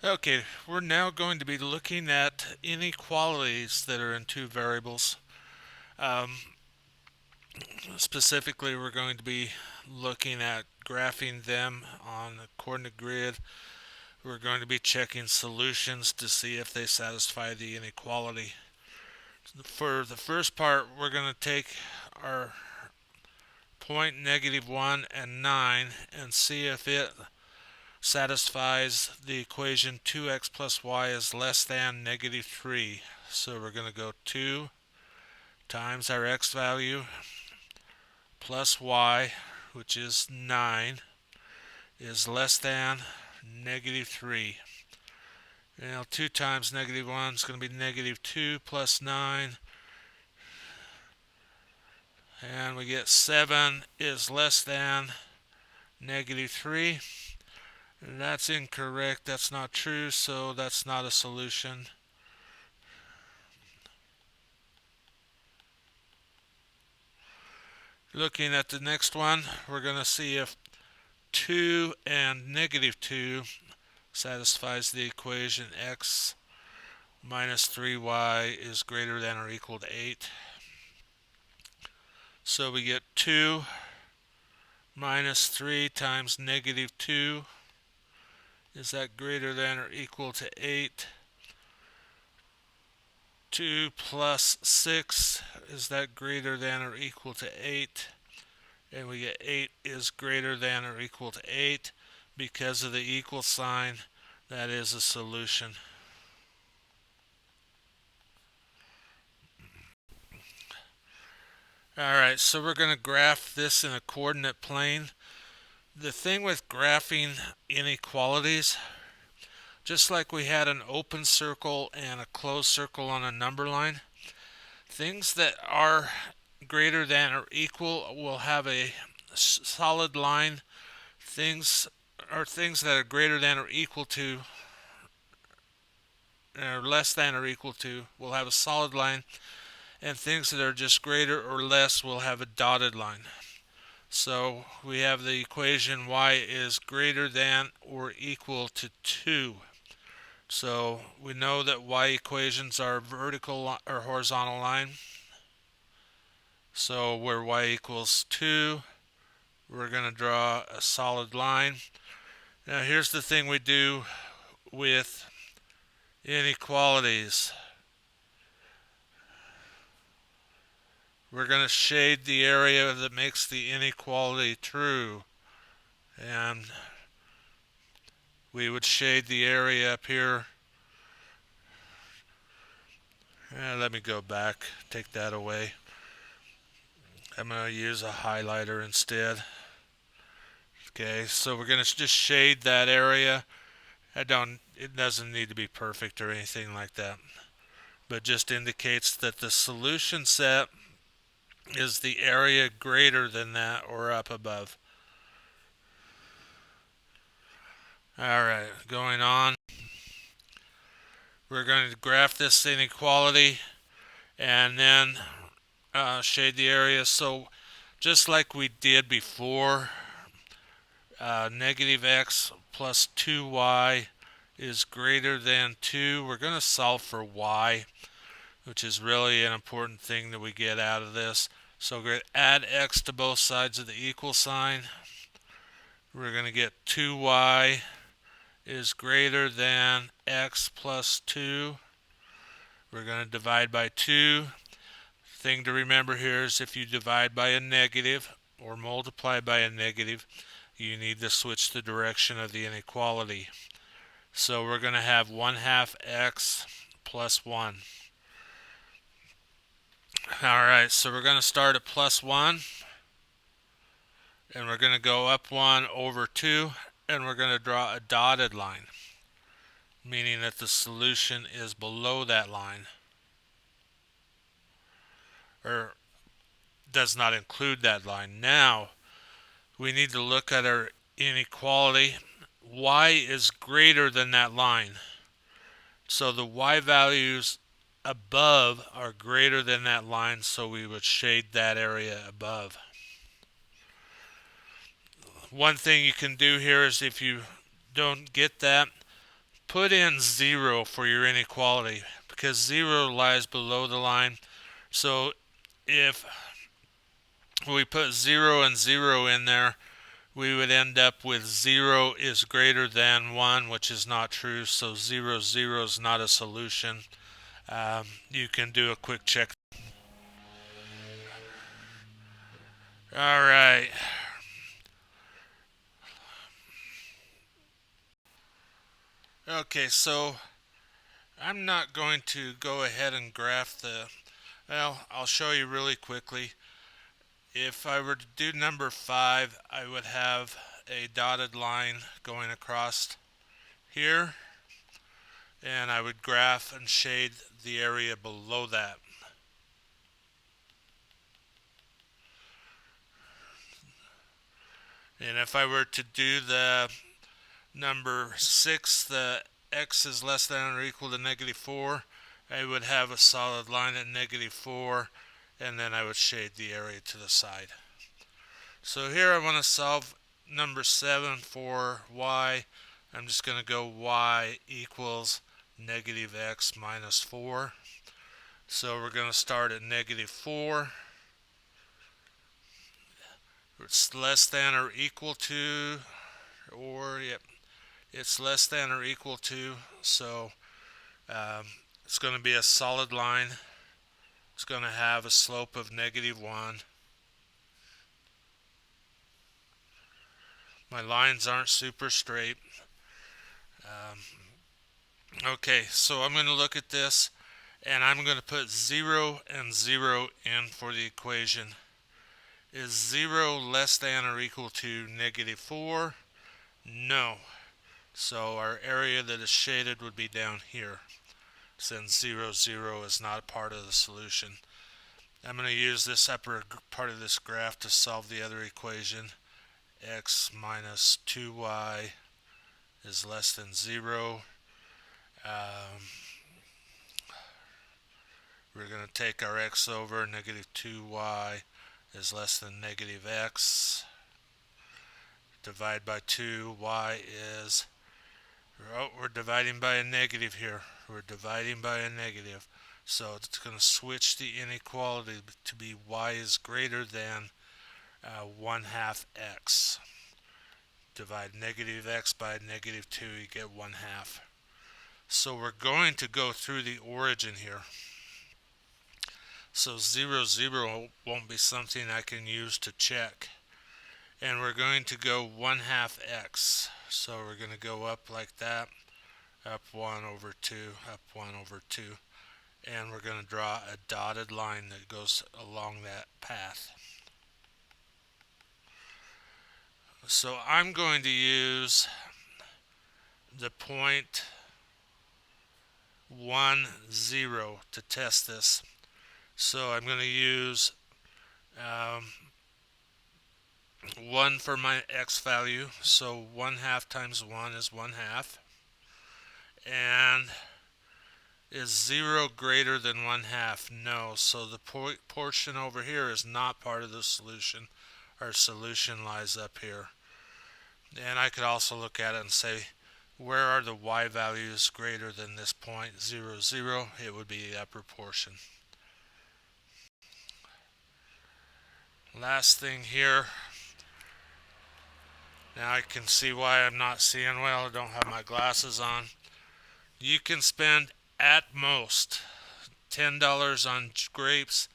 Okay, we're now going to be looking at inequalities that are in two variables. Um, Specifically, we're going to be looking at graphing them on a coordinate grid. We're going to be checking solutions to see if they satisfy the inequality. For the first part, we're going to take our point -1 and 9 and see if it satisfies the equation 2x plus y is less than -3. So we're going to go 2 times our x value plus y, which is 9, is less than -3. Now 2 times -1 is going to be -2 plus 9, and we get 7 is less than -3. That's incorrect, that's not true, so that's not a solution. Looking at the next one, we're going to see if 2 and -2 satisfies the equation x minus 3y is greater than or equal to 8. So we get 2 minus 3 times -2. Is that greater than or equal to 8? 2 plus 6, is that greater than or equal to 8? And we get 8 is greater than or equal to 8. Because of the equal sign, that is a solution. Alright, so we're going to graph this in a coordinate plane. The thing with graphing inequalities, just like we had an open circle and a closed circle on a number line, things that are greater than or equal will have a solid line. Things that are greater than or equal to or less than or equal to will have a solid line, and things that are just greater or less will have a dotted line. So we have the equation y is greater than or equal to 2. So we know that y equations are vertical or horizontal line. So where y equals 2, we're going to draw a solid line. Now here's the thing we do with inequalities. We're going to shade the area that makes the inequality true. And we would shade the area up here. Let me go back, take that away. I'm going to use a highlighter instead. Okay, so we're going to just shade that area. It doesn't need to be perfect or anything like that, but just indicates that the solution set is the area greater than that or up above. Alright, going on. We're going to graph this inequality and then shade the area. So just like we did before, negative x plus 2y is greater than 2. We're going to solve for y, which is really an important thing that we get out of this. So we're going to add x to both sides of the equal sign. We're going to get 2y is greater than x plus 2. We're going to divide by 2. Thing to remember here is if you divide by a negative or multiply by a negative, you need to switch the direction of the inequality. So we're going to have 1/2 x plus 1. Alright, so we're going to start at plus 1, and we're going to go up 1 over 2, and we're going to draw a dotted line, meaning that the solution is below that line, or does not include that line. Now, we need to look at our inequality. Y is greater than that line. So the y values above are greater than that line, so we would shade that area above. One thing you can do here is if you don't get that, put in 0 for your inequality because 0 lies below the line. So if we put 0 and 0 in there, we would end up with 0 is greater than 1, which is not true. So 0, 0 is not a solution. You can do a quick check. All right. Okay, so I'm not going to go ahead and graph well, I'll show you really quickly. If I were to do number 5, I would have a dotted line going across here, and I would graph and shade the area below that. And if I were to do the number 6, the x is less than or equal to -4, I would have a solid line at -4, and then I would shade the area to the side. So here I want to solve number 7 for y. I'm just going to go y equals -x minus 4. So we're going to start at -4. It's less than or equal to, or yep, it's less than or equal to. So it's going to be a solid line. It's going to have a slope of -1. My lines aren't super straight. Okay, so I'm going to look at this, and I'm going to put 0 and 0 in for the equation. Is 0 less than or equal to -4? No. So our area that is shaded would be down here, since 0, 0 is not a part of the solution. I'm going to use this upper part of this graph to solve the other equation. X minus 2y is less than 0. We're going to take our x over. -2y is less than -x. Divide by 2. Y is... Oh, we're dividing by a negative here. We're dividing by a negative. So it's going to switch the inequality to be y is greater than 1/2 x. Divide -x by -2, you get 1/2. So we're going to go through the origin here. So 0, 0 won't be something I can use to check. And we're going to go 1/2 x. So we're going to go up like that. Up 1 over 2, up 1 over 2. And we're going to draw a dotted line that goes along that path. So I'm going to use the point 1, 0 to test this. So I'm going to use 1 for my x value. So 1/2 times 1 is 1/2. And is 0 greater than 1/2? No. So the portion over here is not part of the solution. Our solution lies up here. And I could also look at it and say, where are the y values greater than this point 0, 0? It would be the upper portion. Last thing here. Now I can see why I'm not seeing well. I don't have my glasses on. You can spend at most $10 on grapes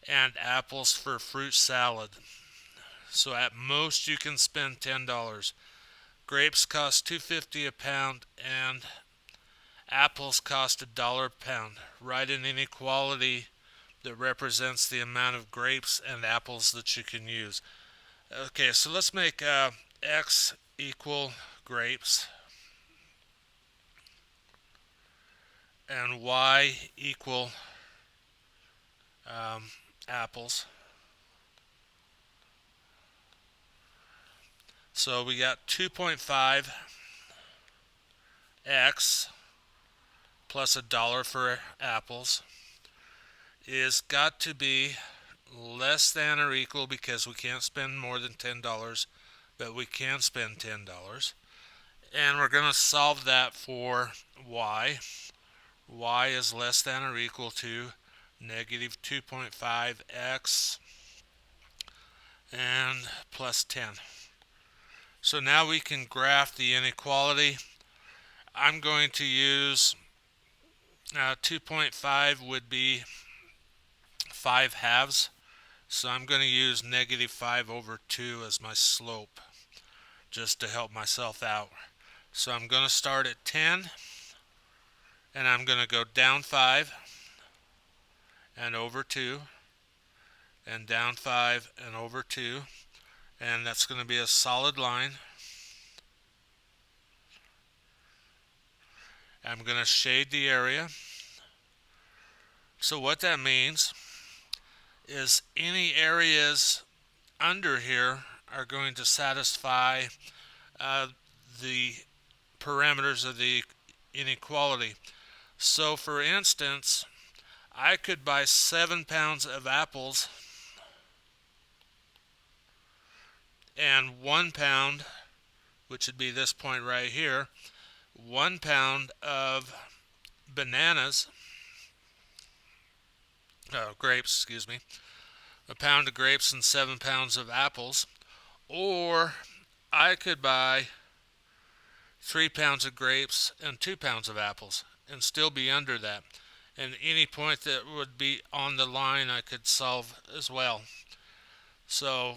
and apples for fruit salad. So at most you can spend $10. Grapes cost $2.50 a pound and apples cost $1 a pound. Write an inequality that represents the amount of grapes and apples that you can use. Okay, so let's make x equal grapes and y equal apples. So we got 2.5 x plus $1 for apples is got to be less than or equal, because we can't spend more than $10, but we can spend $10. And we're going to solve that for y. Y is less than or equal to negative 2.5x and plus 10. So now we can graph the inequality. I'm going to use 2.5 would be 5 halves. So I'm going to use negative 5 over 2 as my slope just to help myself out. So I'm going to start at 10 and I'm going to go down 5 and over 2 and down 5 and over 2, and that's going to be a solid line. I'm going to shade the area. So what that means is any areas under here are going to satisfy uh, the parameters of the inequality. So for instance, I could buy 7 pounds of apples and 1 pound, which would be this point right here, 1 pound of bananas, grapes, excuse me, a pound of grapes and 7 pounds of apples, or I could buy 3 pounds of grapes and 2 pounds of apples and still be under that. And any point that would be on the line I could solve as well. So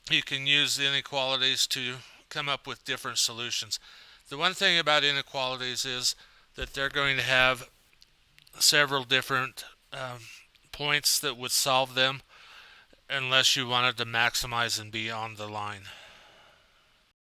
you can use the inequalities to come up with different solutions. The one thing about inequalities is that they're going to have several different points that would solve them unless you wanted to maximize and be on the line.